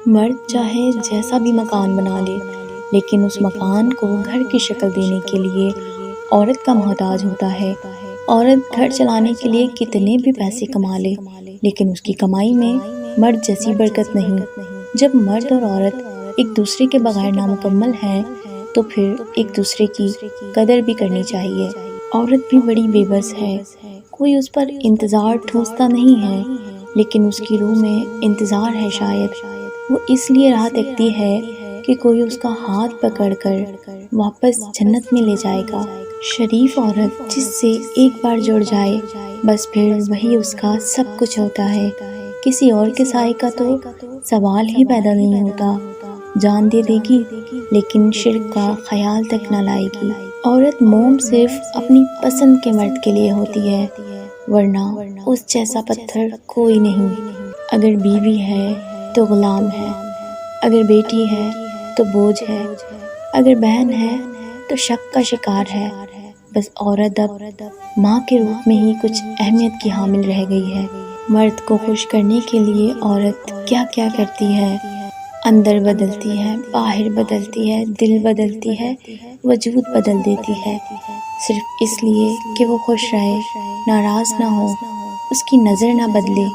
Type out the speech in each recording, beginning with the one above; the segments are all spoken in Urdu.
مرد چاہے جیسا بھی مکان بنا لے، لیکن اس مکان کو گھر کی شکل دینے کے لیے عورت کا محتاج ہوتا ہے۔ عورت گھر چلانے کے لیے کتنے بھی پیسے کما لے، لیکن اس کی کمائی میں مرد جیسی برکت نہیں۔ جب مرد اور عورت ایک دوسرے کے بغیر نامکمل ہیں تو پھر ایک دوسرے کی قدر بھی کرنی چاہیے۔ عورت بھی بڑی بے بس ہے، کوئی اس پر انتظار ٹھوستا نہیں ہے، لیکن اس کی روح میں انتظار ہے۔ شاید وہ اس لیے راہ دیکھتی ہے کہ کوئی اس کا ہاتھ پکڑ کر واپس جنت میں لے جائے گا۔ شریف عورت جس سے ایک بار جڑ جائے بس پھر وہی اس کا سب کچھ ہوتا ہے۔ کسی اور کے سائے کا تو سوال ہی پیدا نہیں ہوتا۔ جان دے دے گی لیکن شرک کا خیال تک نہ لائے گی۔ عورت موم صرف اپنی پسند کے مرد کے لیے ہوتی ہے، ورنہ اس جیسا پتھر کوئی نہیں۔ اگر بیوی ہے تو غلام ہے، اگر بیٹی ہے تو بوجھ ہے، اگر بہن ہے تو شک کا شکار ہے۔ بس عورت اب ماں کے روپ میں ہی کچھ اہمیت کی حامل رہ گئی ہے۔ مرد کو خوش کرنے کے لیے عورت کیا کیا کرتی ہے، اندر بدلتی ہے، باہر بدلتی ہے، دل بدلتی ہے، وجود بدل دیتی ہے، صرف اس لیے کہ وہ خوش رہے، ناراض نہ ہو، اس کی نظر نہ بدلے۔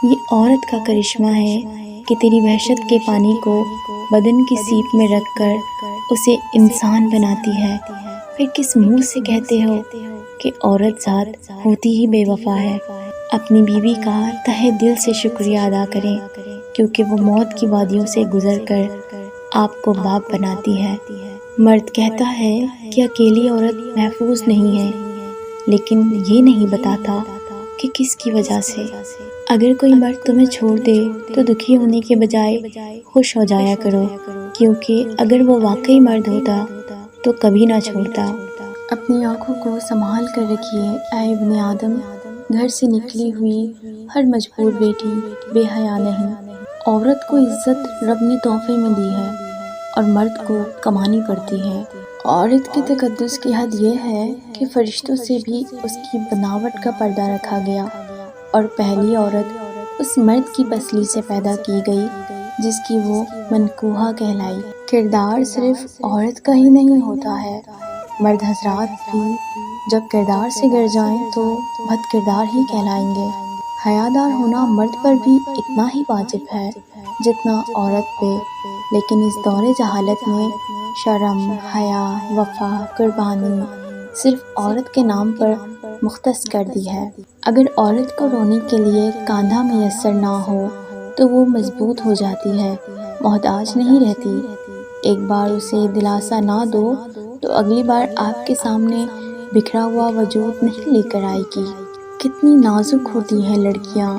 یہ عورت کا کرشمہ ہے کہ تیری وحشت کے پانی کو بدن کی سیپ میں رکھ کر اسے انسان بناتی ہے۔ پھر کس منہ سے کہتے ہو کہ عورت ذات ہوتی ہی بے وفا ہے؟ اپنی بیوی کا تہہ دل سے شکریہ ادا کریں، کیونکہ وہ موت کی وادیوں سے گزر کر آپ کو باپ بناتی ہے۔ مرد کہتا ہے کہ اکیلی عورت محفوظ نہیں ہے، لیکن یہ نہیں بتاتا کہ کس کی وجہ سے۔ اگر کوئی مرد تمہیں چھوڑ دے تو دکھی ہونے کے بجائے خوش ہو جایا کرو، کیونکہ اگر وہ واقعی مرد ہوتا تو کبھی نہ چھوڑتا۔ اپنی آنکھوں کو سنبھال کر رکھیے اے ابن آدم، گھر سے نکلی ہوئی ہر مجبور بیٹی بے حیا نہیں۔ عورت کو عزت رب نے تحفے میں دی ہے اور مرد کو کمانی پڑتی ہے۔ عورت کی تقدس کی حد یہ ہے کہ فرشتوں سے بھی اس کی بناوٹ کا پردہ رکھا گیا، اور پہلی عورت اس مرد کی پسلی سے پیدا کی گئی جس کی وہ منکوحہ کہلائی۔ کردار صرف عورت کا ہی نہیں ہوتا ہے، مرد حضرات بھی جب کردار سے گر جائیں تو بد کردار ہی کہلائیں گے۔ حیادار ہونا مرد پر بھی اتنا ہی واجب ہے جتنا عورت پہ، لیکن اس دور جہالت میں شرم، حیا، وفا، قربانی صرف عورت کے نام پر مختص کر دی ہے۔ اگر عورت کو رونے کے لیے کاندھا میسر نہ ہو تو وہ مضبوط ہو جاتی ہے، محتاج نہیں رہتی۔ ایک بار اسے دلاسا نہ دو تو اگلی بار آپ کے سامنے بکھرا ہوا وجود نہیں لے کر آئے گی۔ کتنی نازک ہوتی ہیں لڑکیاں،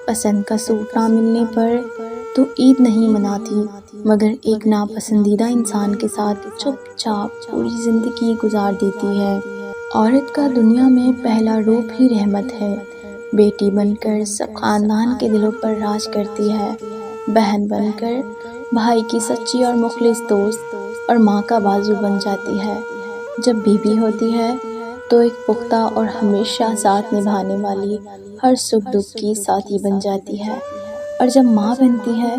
پسند کا سوٹ نہ ملنے پر تو عید نہیں مناتی، مگر ایک ناپسندیدہ انسان کے ساتھ چپ چاپ پوری زندگی گزار دیتی ہے۔ عورت کا دنیا میں پہلا روپ ہی رحمت ہے، بیٹی بن کر سب خاندان کے دلوں پر راج کرتی ہے، بہن بن کر بھائی کی سچی اور مخلص دوست اور ماں کا بازو بن جاتی ہے۔ جب بیوی ہوتی ہے تو ایک پختہ اور ہمیشہ ساتھ نبھانے والی، ہر سکھ دکھ کی ساتھی بن جاتی ہے، اور جب ماں بنتی ہے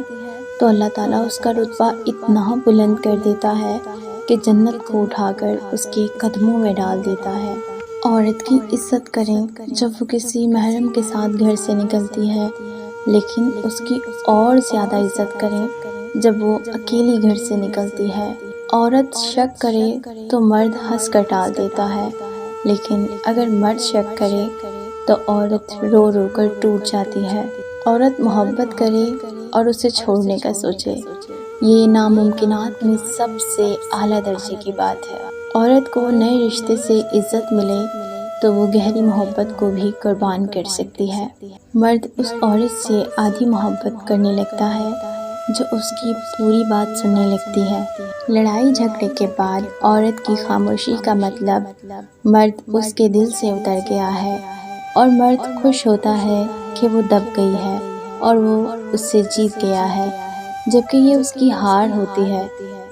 تو اللہ تعالیٰ اس کا رتبہ اتنا بلند کر دیتا ہے کہ جنت کو اٹھا کر اس کے قدموں میں ڈال دیتا ہے۔ عورت کی عزت کریں جب وہ کسی محرم کے ساتھ گھر سے نکلتی ہے، لیکن اس کی اور زیادہ عزت کریں جب وہ اکیلی گھر سے نکلتی ہے۔ عورت شک کرے تو مرد ہنس کر ٹال دیتا ہے، لیکن اگر مرد شک کرے تو عورت رو رو کر ٹوٹ جاتی ہے۔ عورت محبت کرے اور اسے چھوڑنے کا سوچے، یہ ناممکنات میں سب سے اعلیٰ درجے کی بات ہے۔ عورت کو نئے رشتے سے عزت ملے تو وہ گہری محبت کو بھی قربان کر سکتی ہے۔ مرد اس عورت سے آدھی محبت کرنے لگتا ہے جو اس کی پوری بات سننے لگتی ہے۔ لڑائی جھگڑے کے بعد عورت کی خاموشی کا مطلب مرد اس کے دل سے اتر گیا ہے، اور مرد خوش ہوتا ہے کہ وہ دب گئی ہے اور وہ اس سے جیت گیا ہے، جبکہ یہ اس کی ہار ہوتی ہے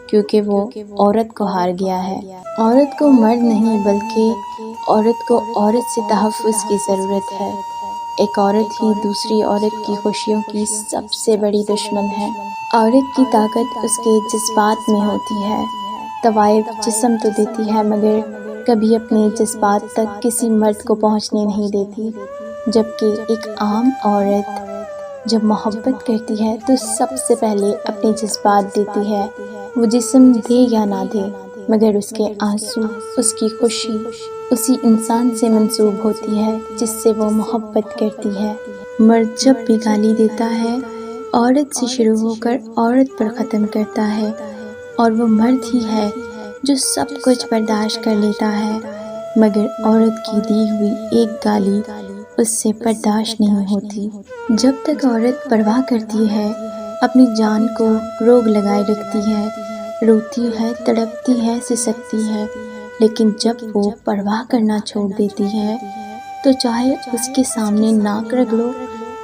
کیونکہ وہ عورت کو ہار گیا ہے۔ عورت کو مرد نہیں بلکہ عورت کو عورت سے تحفظ کی ضرورت ہے۔ ایک عورت ہی دوسری عورت کی خوشیوں کی سب سے بڑی دشمن ہے۔ عورت کی طاقت اس کے جذبات میں ہوتی ہے۔ طوائف جسم تو دیتی ہے مگر کبھی اپنے جذبات تک کسی مرد کو پہنچنے نہیں دیتی، جبکہ ایک عام عورت جب محبت کرتی ہے تو سب سے پہلے اپنے جذبات دیتی ہے۔ وہ جسم دے یا نہ دے مگر اس کے آنسو، اس کی خوشی اسی انسان سے منسوب ہوتی ہے جس سے وہ محبت کرتی ہے۔ مرد جب بھی گالی دیتا ہے عورت سے شروع ہو کر عورت پر ختم کرتا ہے، اور وہ مرد ہی ہے جو سب کچھ برداشت کر لیتا ہے مگر عورت کی دی ہوئی ایک گالی اس سے برداشت نہیں ہوتی۔ جب تک عورت پرواہ کرتی ہے، اپنی جان کو روگ لگائے رکھتی ہے، روتی ہے، تڑپتی ہے، سسکتی ہے، لیکن جب وہ پرواہ کرنا چھوڑ دیتی ہے تو چاہے اس کے سامنے ناک رگڑو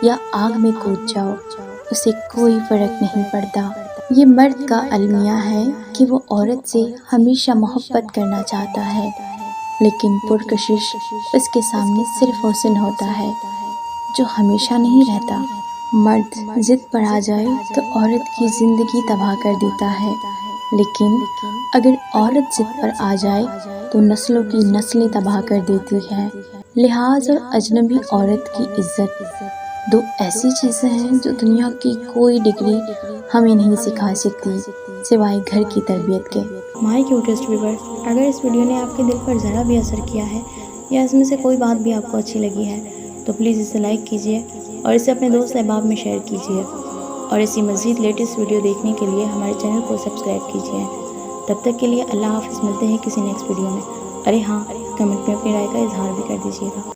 یا آگ میں کود جاؤ، اسے کوئی فرق نہیں پڑتا۔ یہ مرد کا المیہ ہے کہ وہ عورت سے ہمیشہ محبت کرنا چاہتا ہے، لیکن پرکشش اس کے سامنے صرف حسن ہوتا ہے جو ہمیشہ نہیں رہتا۔ مرد ضد پر آ جائے تو عورت کی زندگی تباہ کر دیتا ہے، لیکن اگر عورت ضد پر آ جائے تو نسلوں کی نسلیں تباہ کر دیتی ہے۔ لحاظ اور اجنبی عورت کی عزت دو ایسی چیزیں ہیں جو دنیا کی کوئی ڈگری ہمیں نہیں سکھا سکتی سوائے گھر کی تربیت کے۔ مائی کیوٹسٹ ویورز، اگر اس ویڈیو نے آپ کے دل پر ذرا بھی اثر کیا ہے یا اس میں سے کوئی بات بھی آپ کو اچھی لگی ہے تو پلیز اسے لائک کیجیے اور اسے اپنے دوست احباب میں شیئر کیجیے، اور اسی مزید لیٹسٹ ویڈیو دیکھنے کے لیے ہمارے چینل کو سبسکرائب کیجیے۔ تب تک کے لیے اللہ حافظ، ملتے ہیں کسی نیکسٹ ویڈیو میں۔ ارے ہاں، کمنٹ میں اپنی رائے کا اظہار بھی کر دیجیے گا۔